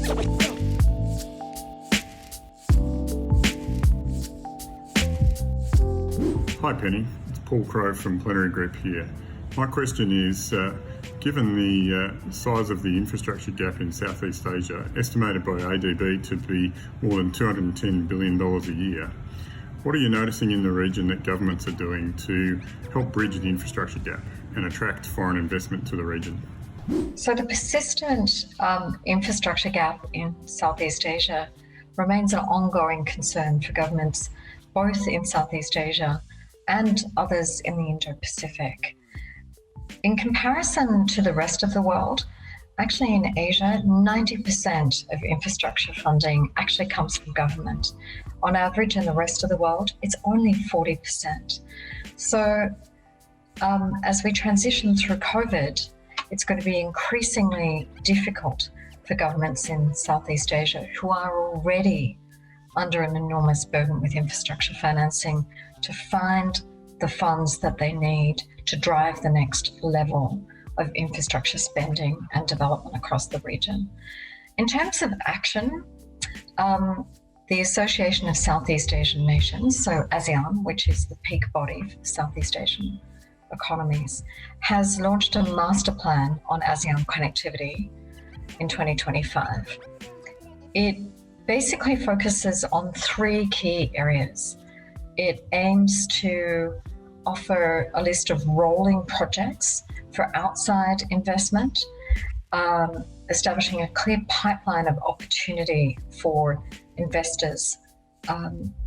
Hi Penny, it's Paul Crowe from Plenary Group here. My question is, given the size of the infrastructure gap in Southeast Asia, estimated by ADB to be more than $210 billion a year, what are you noticing in the region that governments are doing to help bridge the infrastructure gap and attract foreign investment to the region? So the persistent infrastructure gap in Southeast Asia remains an ongoing concern for governments both in Southeast Asia and others in the Indo-Pacific. In comparison to the rest of the world, actually in Asia, 90% of infrastructure funding actually comes from government. On average in the rest of the world, it's only 40%. So as we transition through COVID, it's going to be increasingly difficult for governments in Southeast Asia who are already under an enormous burden with infrastructure financing to find the funds that they need to drive the next level of infrastructure spending and development across the region. In terms of action, the Association of Southeast Asian Nations, so ASEAN, which is the peak body for Southeast Asian economies, has launched a master plan on ASEAN connectivity in 2025. It basically focuses on three key areas. It aims to offer a list of rolling projects for outside investment, establishing a clear pipeline of opportunity for investors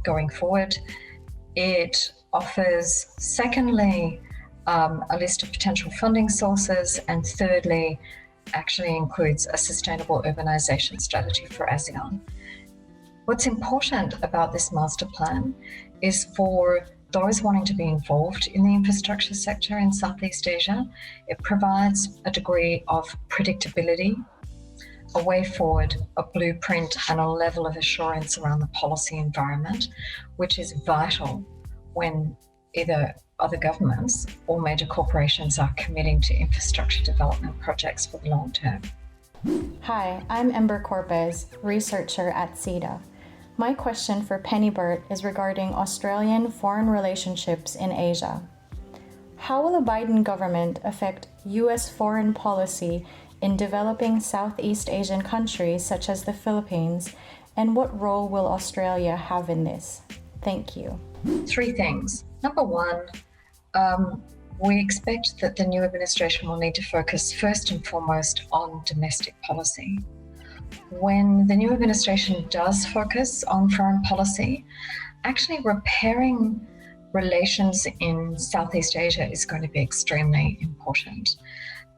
going forward. It offers, secondly, a list of potential funding sources, and thirdly, actually includes a sustainable urbanization strategy for ASEAN. What's important about this master plan is for those wanting to be involved in the infrastructure sector in Southeast Asia, it provides a degree of predictability, a way forward, a blueprint, and a level of assurance around the policy environment, which is vital when either other governments or major corporations are committing to infrastructure development projects for the long term. Hi, I'm Ember Corpuz, researcher at CEDA. My question for Penny Burtt is regarding Australian foreign relationships in Asia. How will the Biden government affect U.S. foreign policy in developing Southeast Asian countries such as the Philippines, and what role will Australia have in this? Thank you. Three things. Number one, we expect that the new administration will need to focus first and foremost on domestic policy. When the new administration does focus on foreign policy, actually repairing relations in Southeast Asia is going to be extremely important.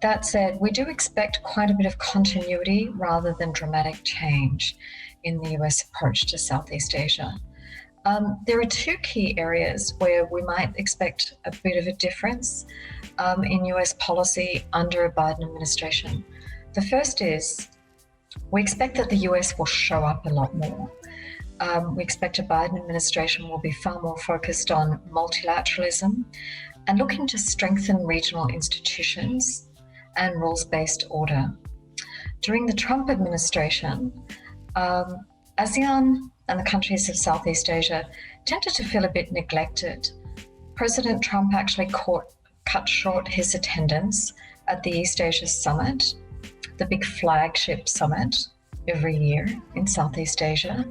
That said, we do expect quite a bit of continuity rather than dramatic change in the US approach to Southeast Asia. There are two key areas where we might expect a bit of a difference in US policy under a Biden administration. The first is we expect that the US will show up a lot more. We expect a Biden administration will be far more focused on multilateralism and looking to strengthen regional institutions and rules-based order. During the Trump administration, ASEAN and the countries of Southeast Asia tended to feel a bit neglected. President Trump actually cut short his attendance at the East Asia Summit, the big flagship summit every year in Southeast Asia,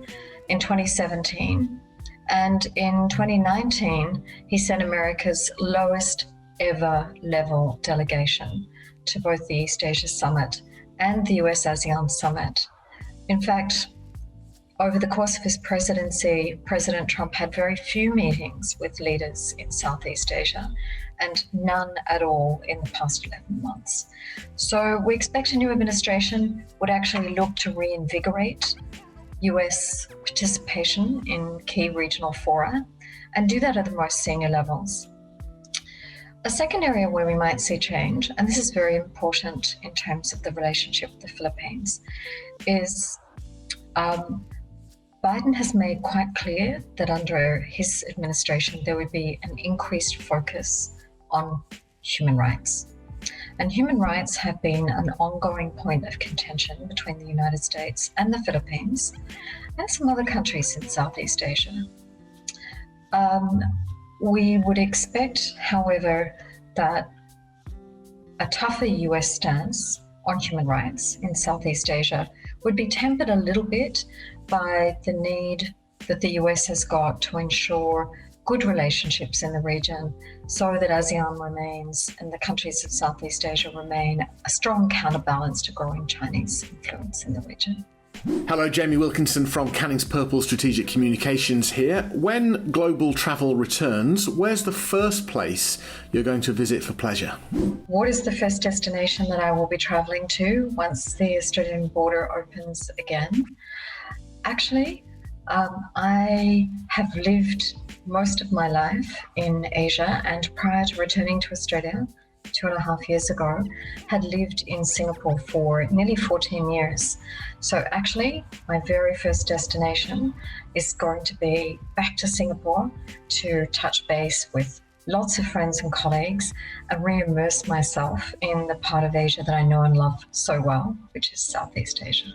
in 2017. And in 2019, he sent America's lowest ever level delegation to both the East Asia Summit and the US ASEAN Summit. In fact, over the course of his presidency, President Trump had very few meetings with leaders in Southeast Asia and none at all in the past 11 months. So we expect a new administration would actually look to reinvigorate US participation in key regional fora and do that at the most senior levels. A second area where we might see change, and this is very important in terms of the relationship with the Philippines, is Biden has made quite clear that under his administration there would be an increased focus on human rights. And human rights have been an ongoing point of contention between the United States and the Philippines and some other countries in Southeast Asia. We would expect, however, that a tougher US stance on human rights in Southeast Asia would be tempered a little bit by the need that the US has got to ensure good relationships in the region so that ASEAN remains and the countries of Southeast Asia remain a strong counterbalance to growing Chinese influence in the region. Hello, Jamie Wilkinson from Cannings Purple Strategic Communications here. When global travel returns, where's the first place you're going to visit for pleasure? What is the first destination that I will be travelling to once the Australian border opens again? Actually, I have lived most of my life in Asia, and prior to returning to Australia 2.5 years ago, had lived in Singapore for nearly 14 years. So actually, my very first destination is going to be back to Singapore to touch base with lots of friends and colleagues and re-immerse myself in the part of Asia that I know and love so well, which is Southeast Asia.